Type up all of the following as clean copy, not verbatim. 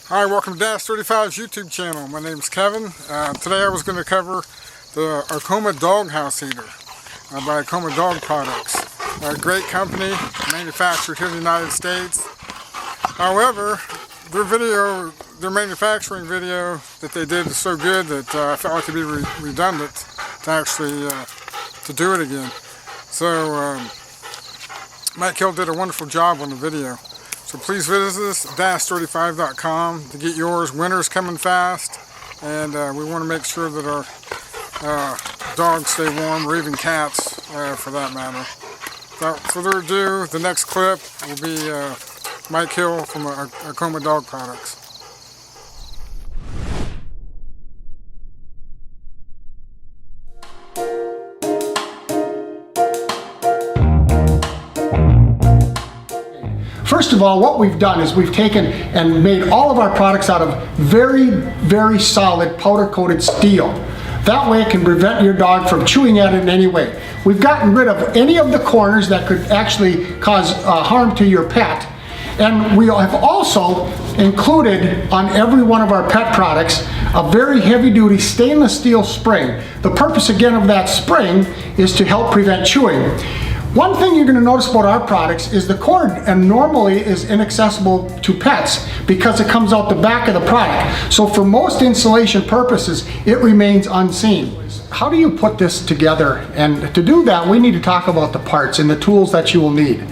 Hi, welcome to Dash 35's YouTube channel. My name is Kevin. Today I was going to cover the Akoma Dog House Heater by Akoma Dog Products. A great company, manufactured here in the United States. However, their manufacturing video that they did is so good that I felt like it'd be redundant to actually to do it again. So Matt Kill did a wonderful job on the video. So please visit us, dash35.com, to get yours. Winter's coming fast, and we want to make sure that our dogs stay warm, or even cats for that matter. Without further ado, the next clip will be Mike Hill from Akoma Dog Products. First of all, what we've done is we've taken and made all of our products out of very, very solid powder-coated steel. That way it can prevent your dog from chewing at it in any way. We've gotten rid of any of the corners that could actually cause harm to your pet. And we have also included on every one of our pet products a very heavy-duty stainless steel spring. The purpose again of that spring is to help prevent chewing. One thing you're going to notice about our products is the cord and normally is inaccessible to pets because it comes out the back of the product. So for most installation purposes, it remains unseen. How do you put this together? And to do that, we need to talk about the parts and the tools that you will need.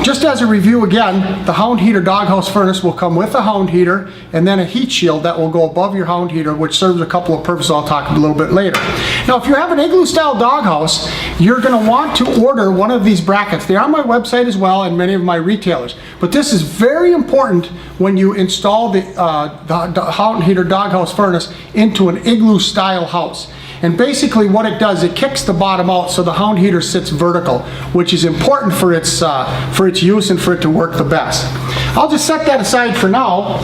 Just as a review again, the Hound Heater doghouse furnace will come with a Hound Heater and then a heat shield that will go above your Hound Heater, which serves a couple of purposes I'll talk a little bit later. Now, if you have an igloo style doghouse, you're going to want to order one of these brackets. They're on my website as well and many of my retailers. But this is very important when you install the Hound Heater doghouse furnace into an igloo style house. And basically what it does, it kicks the bottom out so the Hound Heater sits vertical, which is important for its use and for it to work the best. I'll just set that aside for now.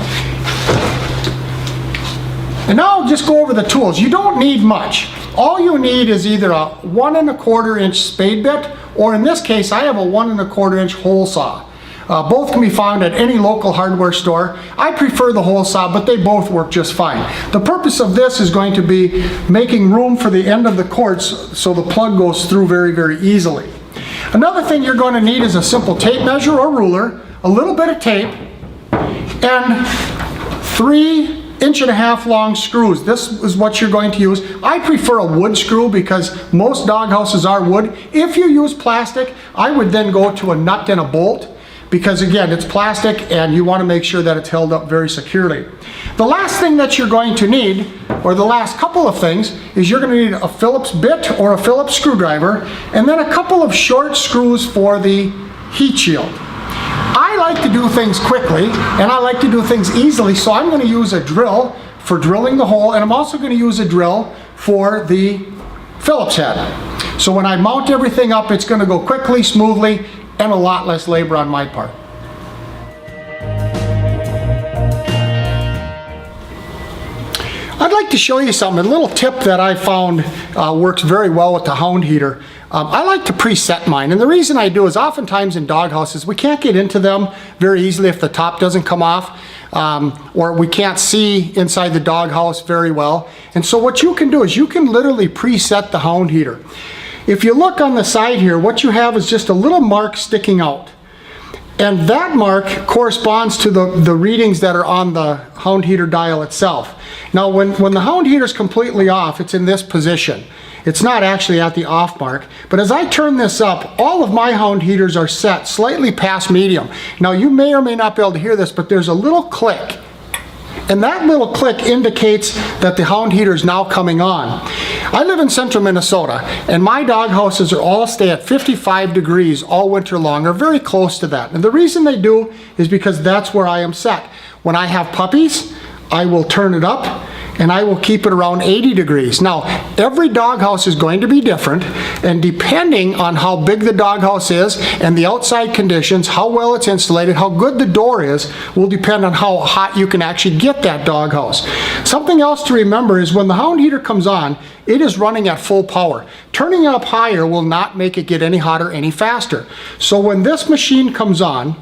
And now I'll just go over the tools. You don't need much. All you need is either a 1 1/4 inch spade bit, or in this case I have a 1 1/4 inch hole saw. Both can be found at any local hardware store. I prefer the hole saw, but they both work just fine. The purpose of this is going to be making room for the end of the cords so the plug goes through very, very easily. Another thing you're going to need is a simple tape measure or ruler, a little bit of tape, and 3 1.5 inch long screws. This is what you're going to use. I prefer a wood screw because most dog houses are wood. If you use plastic, I would then go to a nut and a bolt, because again, it's plastic and you want to make sure that it's held up very securely. The last thing that you're going to need, or the last couple of things, is you're going to need a Phillips bit or a Phillips screwdriver, and then a couple of short screws for the heat shield. I like to do things quickly and I like to do things easily, so I'm going to use a drill for drilling the hole, and I'm also going to use a drill for the Phillips head. So when I mount everything up, it's going to go quickly, smoothly, and a lot less labor on my part. I'd like to show you something, a little tip that I found works very well with the Hound Heater. I like to preset mine, and the reason I do is oftentimes in dog houses we can't get into them very easily if the top doesn't come off, or we can't see inside the dog house very well. And so what you can do is you can literally preset the Hound Heater. If you look on the side here, what you have is just a little mark sticking out. And that mark corresponds to the readings that are on the Hound Heater dial itself. Now when the Hound Heater is completely off, it's in this position. It's not actually at the off mark, but as I turn this up, all of my Hound Heaters are set slightly past medium. Now you may or may not be able to hear this, but there's a little click. And that little click indicates that the Hound Heater is now coming on. I live in central Minnesota, and my dog houses are all stay at 55 degrees all winter long, or very close to that. And the reason they do is because that's where I am set. When I have puppies, I will turn it up and I will keep it around 80 degrees. Now, every doghouse is going to be different, and depending on how big the doghouse is and the outside conditions, how well it's insulated, how good the door is, will depend on how hot you can actually get that doghouse. Something else to remember is when the Hound Heater comes on, it is running at full power. Turning it up higher will not make it get any hotter any faster. So when this machine comes on,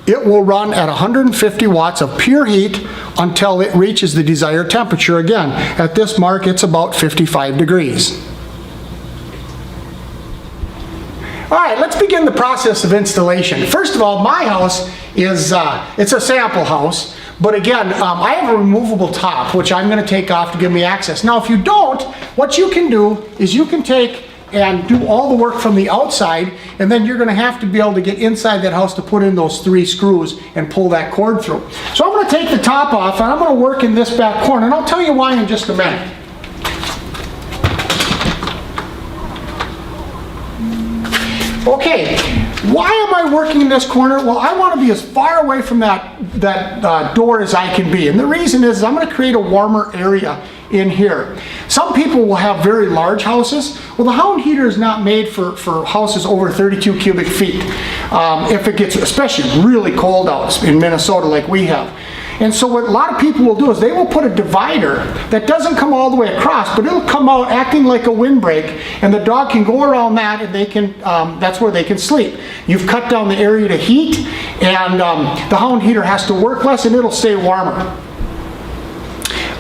it will run at 150 watts of pure heat until it reaches the desired temperature. Again, at this mark, it's about 55 degrees. All right, let's begin the process of installation. First of all, my house is, it's a sample house, but again, I have a removable top, which I'm gonna take off to give me access. Now, if you don't, what you can do is you can take and do all the work from the outside, and then you're gonna have to be able to get inside that house to put in those 3 screws and pull that cord through. So I'm gonna take the top off, and I'm gonna work in this back corner, and I'll tell you why in just a minute. Okay, why am I working in this corner? Well, I want to be as far away from that door as I can be. And the reason is I'm going to create a warmer area in here. Some people will have very large houses. Well, the Hound Heater is not made for houses over 32 cubic feet. If it gets especially really cold out in Minnesota like we have. And so what a lot of people will do is they will put a divider that doesn't come all the way across, but it'll come out acting like a windbreak, and the dog can go around that, and they can, that's where they can sleep. You've cut down the area to heat, and the Hound Heater has to work less, and it'll stay warmer.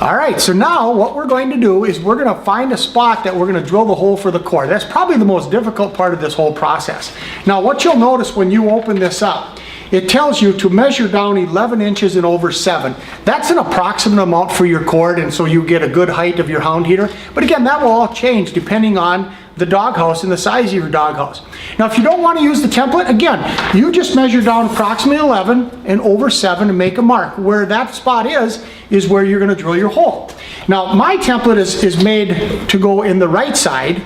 All right, so now what we're going to do is we're going to find a spot that we're going to drill the hole for the cord. That's probably the most difficult part of this whole process. Now, what you'll notice when you open this up, it tells you to measure down 11 inches and over 7. That's an approximate amount for your cord, and so you get a good height of your Hound Heater. But again, that will all change depending on the doghouse and the size of your doghouse. Now, if you don't want to use the template, again, you just measure down approximately 11 and over 7 and make a mark. Where that spot is where you're going to drill your hole. Now, my template is made to go in the right side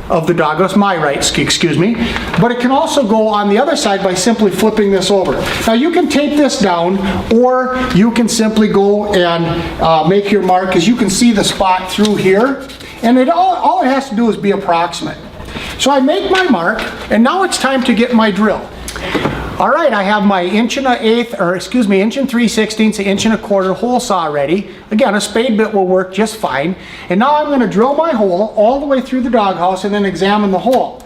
of the doghouse, my right, excuse me, but it can also go on the other side by simply flipping this over. Now, you can tape this down, or you can simply go and make your mark, as you can see the spot through here, and all it has to do is be approximate. So I make my mark, and now it's time to get my drill. All right, I have my 1 3/8, or excuse me, 1 3/16, 1 1/4 hole saw ready. Again, a spade bit will work just fine. And now I'm going to drill my hole all the way through the doghouse and then examine the hole.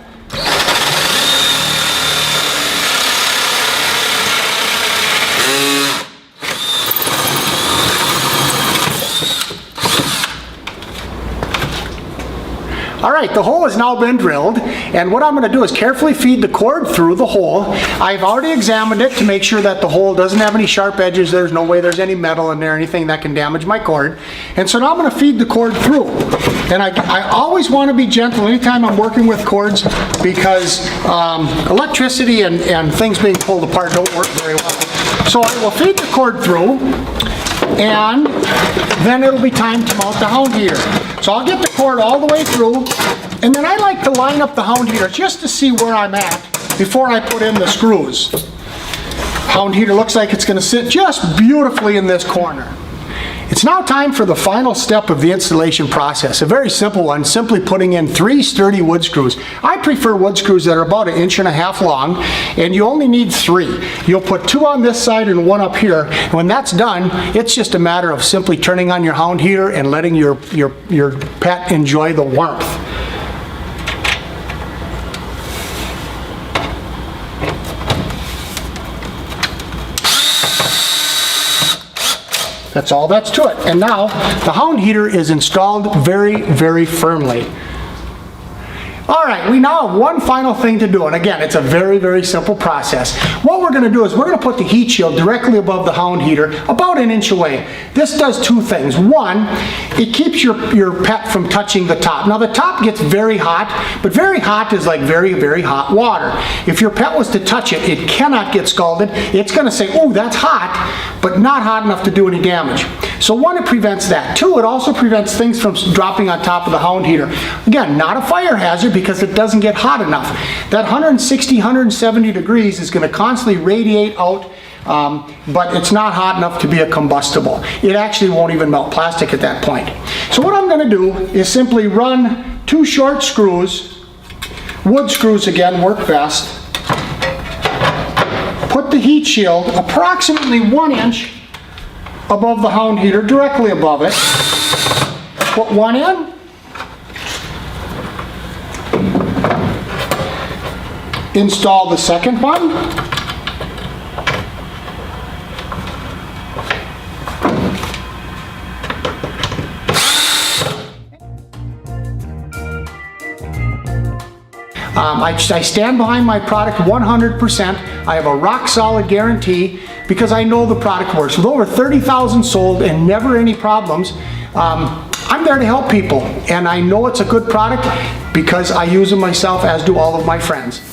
All right, the hole has now been drilled, and what I'm going to do is carefully feed the cord through the hole. I've already examined it to make sure that the hole doesn't have any sharp edges. There's no way there's any metal in there, anything that can damage my cord. And so now I'm going to feed the cord through. And I always want to be gentle anytime I'm working with cords, because electricity and things being pulled apart don't work very well. So I will feed the cord through, and then it'll be time to mount the Hound Heater. So I'll get the cord all the way through, and then I like to line up the Hound Heater just to see where I'm at before I put in the screws. Hound Heater looks like it's going to sit just beautifully in this corner. It's now time for the final step of the installation process, a very simple one, simply putting in 3 sturdy wood screws. I prefer wood screws that are about 1.5 inches long, and you only need 3. You'll put 2 on this side and 1 up here. And when that's done, it's just a matter of simply turning on your Hound Heater and letting your pet enjoy the warmth. That's all that's to it. And now the Hound Heater is installed very, very firmly. All right, we now have one final thing to do, and again, it's a very, very simple process. What we're going to do is we're going to put the heat shield directly above the Hound Heater, about 1 inch away. This does 2 things. One, it keeps your pet from touching the top. Now, the top gets very hot, but very hot is like very, very hot water. If your pet was to touch it, it cannot get scalded. It's going to say, oh, that's hot, but not hot enough to do any damage. So 1, it prevents that. 2, it also prevents things from dropping on top of the Hound Heater. Again, not a fire hazard because it doesn't get hot enough. That 160, 170 degrees is going to constantly radiate out, but it's not hot enough to be a combustible. It actually won't even melt plastic at that point. So what I'm going to do is simply run 2 short screws, wood screws again work best, put the heat shield approximately 1 inch above the Hound Heater, directly above it, put 1 in, install the second one, I stand behind my product 100%. I have a rock solid guarantee because I know the product works. With over 30,000 sold and never any problems, I'm there to help people, and I know it's a good product because I use them myself, as do all of my friends.